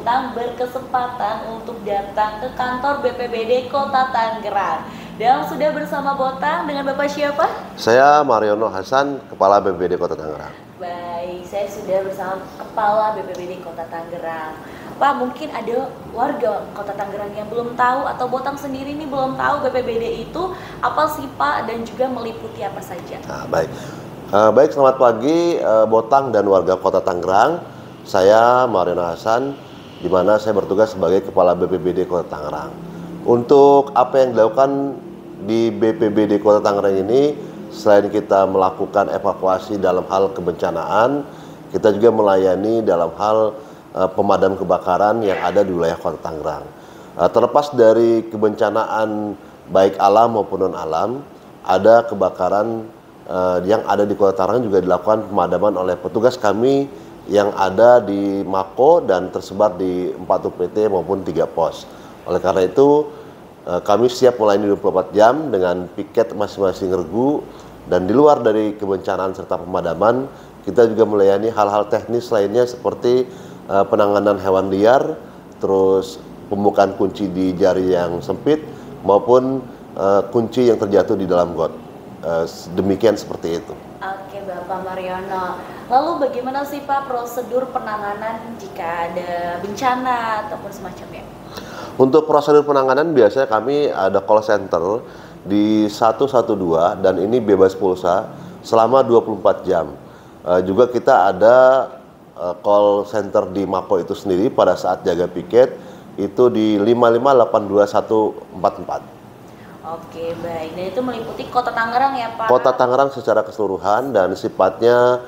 Bintang berkesempatan untuk datang ke kantor BPBD Kota Tangerang. Dan sudah bersama Botang dengan Bapak siapa? Saya Mariono Hasan, Kepala BPBD Kota Tangerang. Baik, saya sudah bersama Kepala BPBD Kota Tangerang. Pak, mungkin ada warga Kota Tangerang yang belum tahu atau Botang sendiri ini belum tahu BPBD itu apa sih Pak, dan juga meliputi apa saja? Baik. Baik, selamat pagi Botang dan warga Kota Tangerang. Saya Mariono Hasan, di mana saya bertugas sebagai Kepala BPBD Kota Tangerang. Untuk apa yang dilakukan di BPBD Kota Tangerang ini, selain kita melakukan evakuasi dalam hal kebencanaan, kita juga melayani dalam hal pemadam kebakaran yang ada di wilayah Kota Tangerang. Terlepas dari kebencanaan baik alam maupun non alam, ada kebakaran yang ada di Kota Tangerang juga dilakukan pemadaman oleh petugas kami yang ada di Mako dan tersebar di 4 UPT maupun 3 pos. Oleh karena itu, kami siap melayani 24 jam dengan piket masing-masing regu, dan di luar dari kebencanaan serta pemadaman, kita juga melayani hal-hal teknis lainnya seperti penanganan hewan liar, terus pembukaan kunci di jari yang sempit, maupun kunci yang terjatuh di dalam got. Demikian seperti itu. Oke Bapak Mariono, lalu bagaimana sih Pak prosedur penanganan jika ada bencana ataupun semacamnya? Untuk prosedur penanganan biasanya kami ada call center di 112 dan ini bebas pulsa selama 24 jam. Juga kita ada call center di Mako itu sendiri pada saat jaga piket itu di 5582144. Oke baik, dan itu meliputi Kota Tangerang ya Pak? Kota Tangerang secara keseluruhan dan sifatnya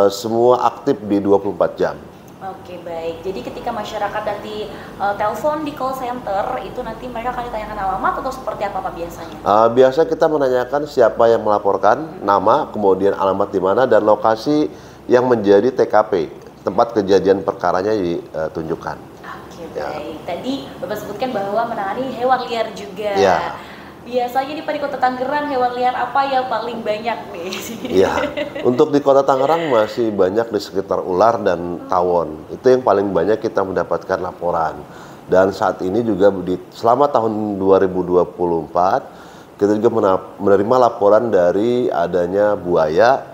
semua aktif di 24 jam. Oke baik, jadi ketika masyarakat nanti telepon di call center itu nanti mereka akan ditanyakan alamat atau seperti apa Pak biasanya? Biasa kita menanyakan siapa yang melaporkan, nama, kemudian alamat di mana dan lokasi yang menjadi TKP, tempat kejadian perkaranya ditunjukkan. Oke baik, tadi Bapak sebutkan bahwa menangani hewan liar juga. Ya. Biasanya di Kota Tangerang hewan liar apa yang paling banyak nih? Iya, untuk di Kota Tangerang masih banyak di sekitar ular dan tawon. Itu yang paling banyak kita mendapatkan laporan. Dan saat ini juga selama tahun 2024 kita juga menerima laporan dari adanya buaya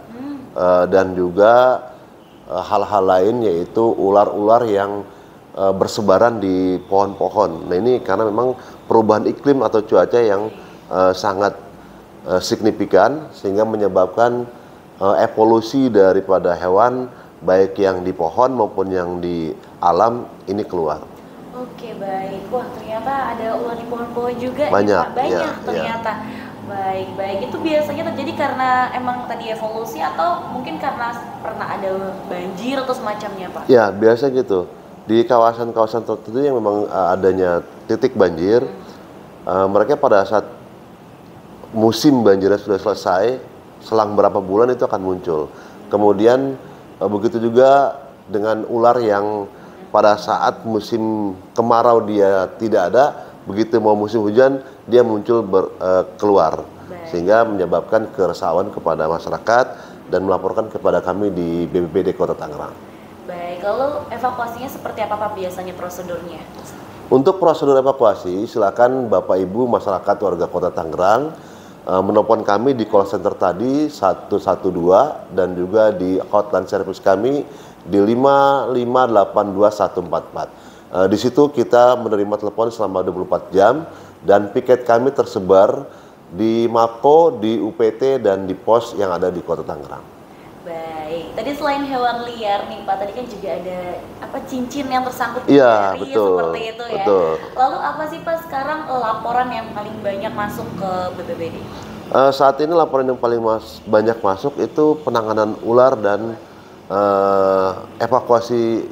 dan juga hal-hal lain, yaitu ular-ular yang bersebaran di pohon-pohon. Nah ini karena memang perubahan iklim atau cuaca yang sangat signifikan sehingga menyebabkan evolusi daripada hewan baik yang di pohon maupun yang di alam ini keluar. Oke baik, wah ternyata ada ular di pohon-pohon juga. Banyak, ya, Pak? Banyak ya, ternyata. Ya. Baik, itu biasanya terjadi karena emang tadi evolusi atau mungkin karena pernah ada banjir atau semacamnya Pak? Ya biasa gitu. Di kawasan-kawasan tertentu yang memang adanya titik banjir, mereka pada saat musim banjirnya sudah selesai, selang berapa bulan itu akan muncul. Kemudian begitu juga dengan ular yang pada saat musim kemarau dia tidak ada, begitu mau musim hujan dia muncul keluar. Sehingga menyebabkan keresahan kepada masyarakat dan melaporkan kepada kami di BPBD Kota Tangerang. Baik, lalu evakuasinya seperti apa Pak biasanya prosedurnya? Untuk prosedur evakuasi, silakan Bapak Ibu masyarakat warga Kota Tangerang menelpon kami di call center tadi 112 dan juga di hotline service kami di 5582144. Di situ kita menerima telepon selama 24 jam dan piket kami tersebar di Mako, di UPT dan di pos yang ada di Kota Tangerang. Baik, tadi selain hewan liar nih Pak, tadi kan juga ada cincin yang tersangkut di jari betul, seperti itu ya. Betul. Lalu apa sih Pak sekarang laporan yang paling banyak masuk ke BPBD? Saat ini laporan yang paling banyak masuk itu penanganan ular dan evakuasi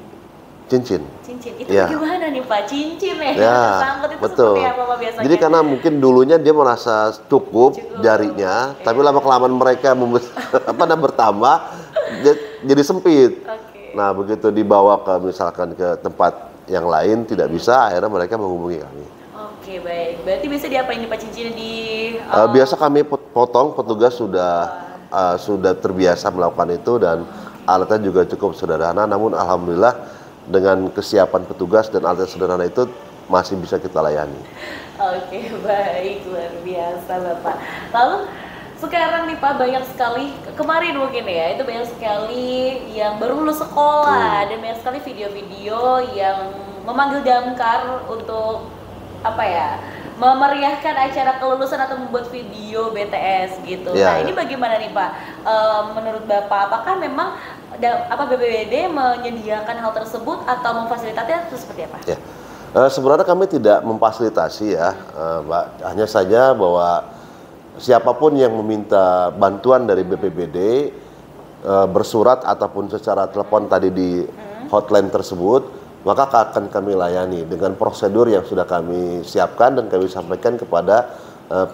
cincin. Cincin, itu gimana nih Pak? Cincin tersangkut itu betul. Seperti apa Pak biasanya? Jadi karena mungkin dulunya dia merasa cukup jarinya, tapi lama-kelamaan mereka bertambah, jadi sempit. Nah begitu dibawa ke misalkan ke tempat yang lain tidak bisa, akhirnya mereka menghubungi kami. Oke baik, berarti biasa diapain nih Pak cincinnya di? Biasa kami potong, petugas sudah terbiasa melakukan itu dan alatnya juga cukup sederhana, namun alhamdulillah dengan kesiapan petugas dan alat sederhana itu masih bisa kita layani. Oke, baik, luar biasa Bapak. Lalu sekarang nih Pak, banyak sekali, kemarin mungkin ya, itu banyak sekali yang baru lulus sekolah dan banyak sekali video-video yang memanggil damkar untuk apa ya, memeriahkan acara kelulusan atau membuat video BTS gitu. Ya, Nah ini bagaimana nih Pak? Menurut Bapak, apakah memang BPBD menyediakan hal tersebut atau memfasilitasinya atau seperti apa? Ya. Sebenarnya kami tidak memfasilitasi ya, Mbak. Hanya saja bahwa siapapun yang meminta bantuan dari BPBD bersurat ataupun secara telepon tadi di hotline tersebut, maka akan kami layani dengan prosedur yang sudah kami siapkan dan kami sampaikan kepada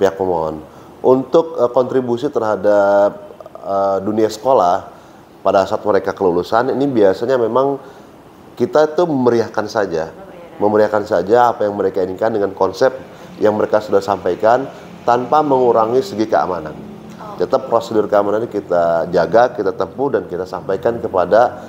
pihak pemohon. Untuk kontribusi terhadap dunia sekolah pada saat mereka kelulusan, ini biasanya memang kita itu memeriahkan saja apa yang mereka inginkan dengan konsep yang mereka sudah sampaikan tanpa mengurangi segi keamanan. Tetap prosedur keamanan ini kita jaga, kita tempuh dan kita sampaikan kepada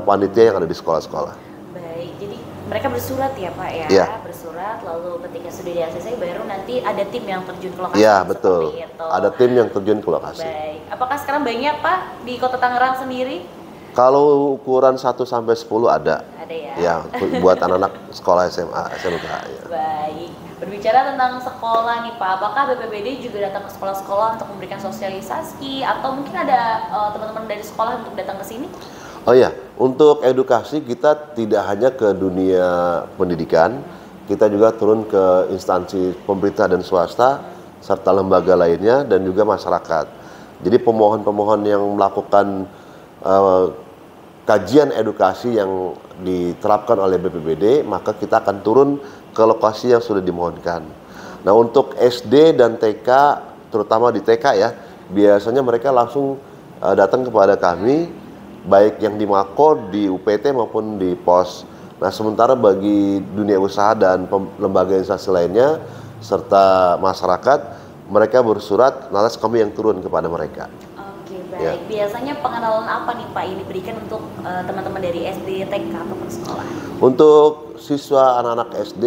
panitia yang ada di sekolah-sekolah. Baik, jadi mereka bersurat ya Pak ya? Iya. Bersurat, lalu ketika sudah di-ACC baru nanti ada tim yang terjun ke lokasi. Iya, betul. Itu. Ada tim yang terjun ke lokasi. Baik, apakah sekarang banyak Pak di Kota Tangerang sendiri? Kalau ukuran 1 sampai 10 ada. Ada ya? Ya, buat anak-anak sekolah SMA, SMK. Ya. Baik, berbicara tentang sekolah nih Pak, apakah BPBD juga datang ke sekolah-sekolah untuk memberikan sosialisasi atau mungkin ada teman-teman dari sekolah untuk datang ke sini? Oh ya, untuk edukasi kita tidak hanya ke dunia pendidikan, kita juga turun ke instansi pemerintah dan swasta serta lembaga lainnya dan juga masyarakat. Jadi pemohon-pemohon yang melakukan kajian edukasi yang diterapkan oleh BPBD, maka kita akan turun ke lokasi yang sudah dimohonkan. Nah, untuk SD dan TK, terutama di TK ya, biasanya mereka langsung datang kepada kami, baik yang di Mako, di UPT maupun di POS. Nah, sementara bagi dunia usaha dan lembaga instansi lainnya, serta masyarakat, mereka bersurat, lantas kami yang turun kepada mereka. Baik, Ya. biasanya pengenalan apa nih Pak yang diberikan untuk teman-teman dari SD, TK ataupun sekolah? Untuk siswa anak-anak SD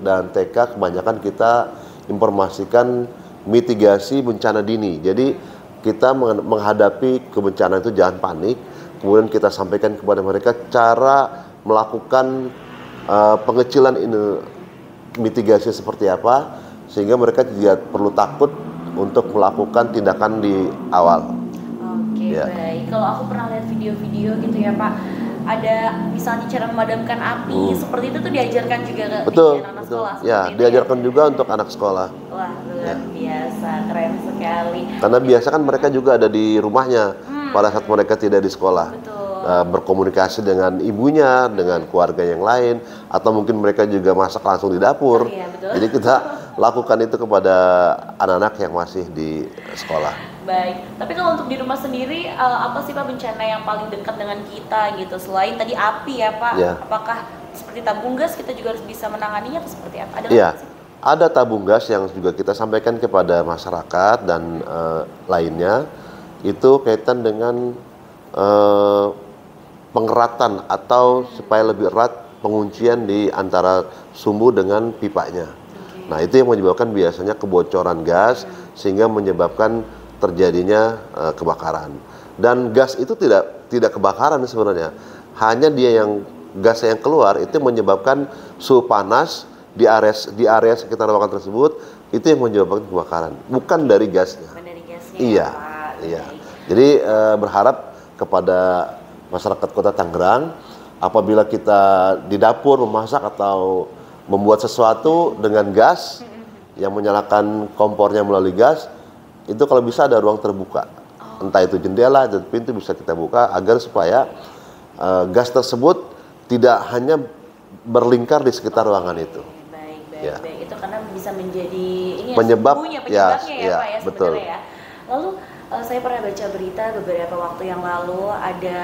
dan TK kebanyakan kita informasikan mitigasi bencana dini. Jadi kita menghadapi kebencanaan itu jangan panik. Kemudian kita sampaikan kepada mereka cara melakukan pengecilan ini mitigasi seperti apa sehingga mereka tidak perlu takut untuk melakukan tindakan di awal. Oke, Ya. baik. Kalau aku pernah lihat video-video gitu ya Pak, ada misalnya cara memadamkan api, seperti itu tuh diajarkan juga ke Betul, anak betul. sekolah. Ya, seperti itu diajarkan juga untuk anak sekolah. Wah, luar biasa, keren sekali. Karena biasa kan mereka juga ada di rumahnya pada saat mereka tidak di sekolah. Betul. Berkomunikasi dengan ibunya, dengan keluarga yang lain, atau mungkin mereka juga masak langsung di dapur. Iya, betul. Jadi kita lakukan itu kepada anak-anak yang masih di sekolah. Baik, tapi kalau untuk di rumah sendiri, apa sih Pak bencana yang paling dekat dengan kita gitu? Selain tadi api ya Pak, Ya. apakah seperti tabung gas kita juga harus bisa menanganinya atau seperti apa? Ada Iya, nggak sih? ada tabung gas yang juga kita sampaikan kepada masyarakat dan lainnya. Itu kaitan dengan pengeratan atau supaya lebih erat penguncian di antara sumbu dengan pipanya. Nah, itu yang menyebabkan biasanya kebocoran gas sehingga menyebabkan terjadinya kebakaran. Dan gas itu tidak kebakaran sebenarnya. Hanya dia yang gas yang keluar itu menyebabkan suhu panas di area sekitar ruangan tersebut, itu yang menyebabkan kebakaran, bukan dari gasnya. Bukan dari gasnya Iya, ya Pak? iya. Baik. Jadi berharap kepada masyarakat Kota Tangerang, apabila kita di dapur memasak atau membuat sesuatu dengan gas yang menyalakan kompornya melalui gas, itu kalau bisa ada ruang terbuka, entah itu jendela atau pintu bisa kita buka agar supaya gas tersebut tidak hanya berlingkar di sekitar ruangan itu. Baik, Ya. baik. Itu karena bisa menjadi ini ya, Penyebab, penyebabnya ya, Pak ya ya, sebenarnya betul. ya. Lalu saya pernah baca berita beberapa waktu yang lalu ada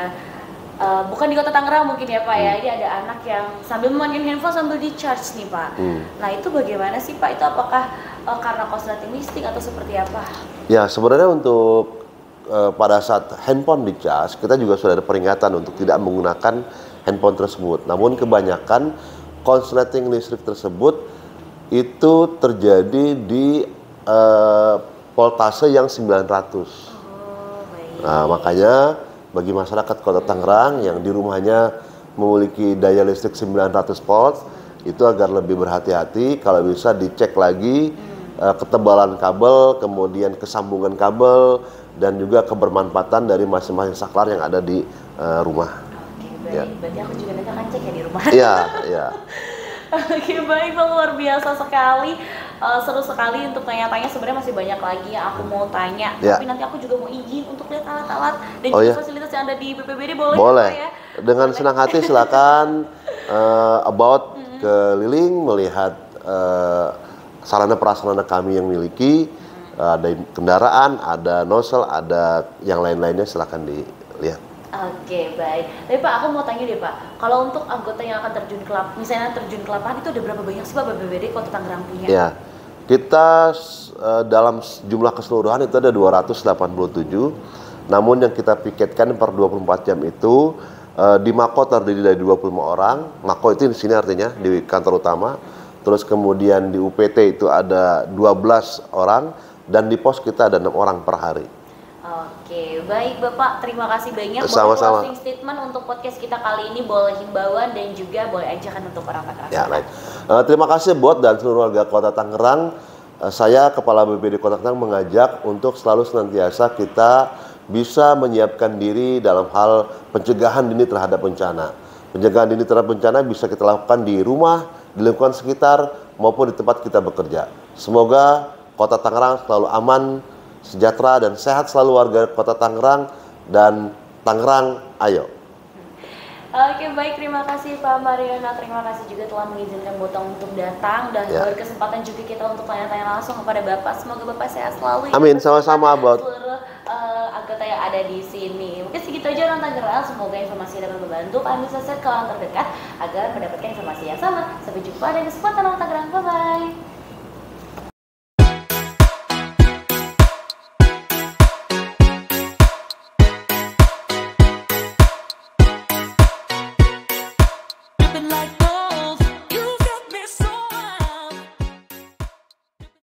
bukan di Kota Tangerang mungkin ya Pak ya, ini ada anak yang sambil memainkan handphone sambil di charge nih Pak. Nah itu bagaimana sih Pak? Itu apakah karena korsleting listrik atau seperti apa? Ya, sebenarnya untuk pada saat handphone dicas, kita juga sudah ada peringatan untuk tidak menggunakan handphone tersebut. Namun kebanyakan konsleting listrik tersebut itu terjadi di voltase yang 900. Baik. Nah, makanya bagi masyarakat Kota Tangerang yang di rumahnya memiliki daya listrik 900 volt, itu agar lebih berhati-hati, kalau bisa dicek lagi ketebalan kabel, kemudian kesambungan kabel, dan juga kebermanfaatan dari masing-masing saklar yang ada di rumah. Oke, baik. Ya. Berarti aku juga nanti akan cek ya di rumah. Iya, iya. Oke, baik Bang, luar biasa sekali. Seru sekali untuk tanya-tanya, sebenarnya masih banyak lagi yang aku mau tanya. Ya. Tapi nanti aku juga mau izin untuk lihat alat-alat dan Oh, juga ya? fasilitas yang ada di BPBD, boleh? Boleh. Ya? Dengan Boleh. senang hati silakan about keliling melihat sarana prasarana kami yang miliki, ada kendaraan, ada nozzle, ada yang lain-lainnya, silakan dilihat. Oke, baik. Tapi Pak, aku mau tanya deh Pak, kalau untuk anggota yang akan terjun ke misalnya terjun ke lapangan itu ada berapa banyak sih Pak BPBD Kota Tangerang punya? Ya, kita dalam jumlah keseluruhan itu ada 287, namun yang kita piketkan per 24 jam itu di Mako terdiri dari 25 orang. Mako itu di sini artinya di kantor utama. Terus kemudian di UPT itu ada 12 orang dan di pos kita ada 6 orang per hari. Oke, baik Bapak, terima kasih banyak. Boleh Sama-sama. closing statement untuk podcast kita kali ini, boleh himbauan dan juga boleh ajakan untuk orang Tangerang. Ya, baik. Terima kasih Bot dan seluruh warga Kota Tangerang. Saya Kepala BPBD Kota Tangerang mengajak untuk selalu senantiasa kita bisa menyiapkan diri dalam hal pencegahan dini terhadap bencana. Pencegahan dini terhadap bencana bisa kita lakukan di rumah, di lingkungan sekitar, maupun di tempat kita bekerja. Semoga Kota Tangerang selalu aman, sejahtera, dan sehat selalu warga Kota Tangerang, dan Tangerang ayo. Oke, baik, terima kasih Pak Mariana, terima kasih juga telah mengizinkan Botong untuk datang dan berkesempatan juga kita untuk tanya-tanya langsung kepada Bapak. Semoga Bapak sehat selalu. Amin, sama-sama Bot. Seluruh anggota yang ada di sini. Mungkin segitu aja orang Tangerang. Semoga informasi dapat membantu kami sukses ke orang terdekat agar mendapatkan informasi yang sama. Sampai jumpa dan kesempatan orang Tangerang. Bye bye. Like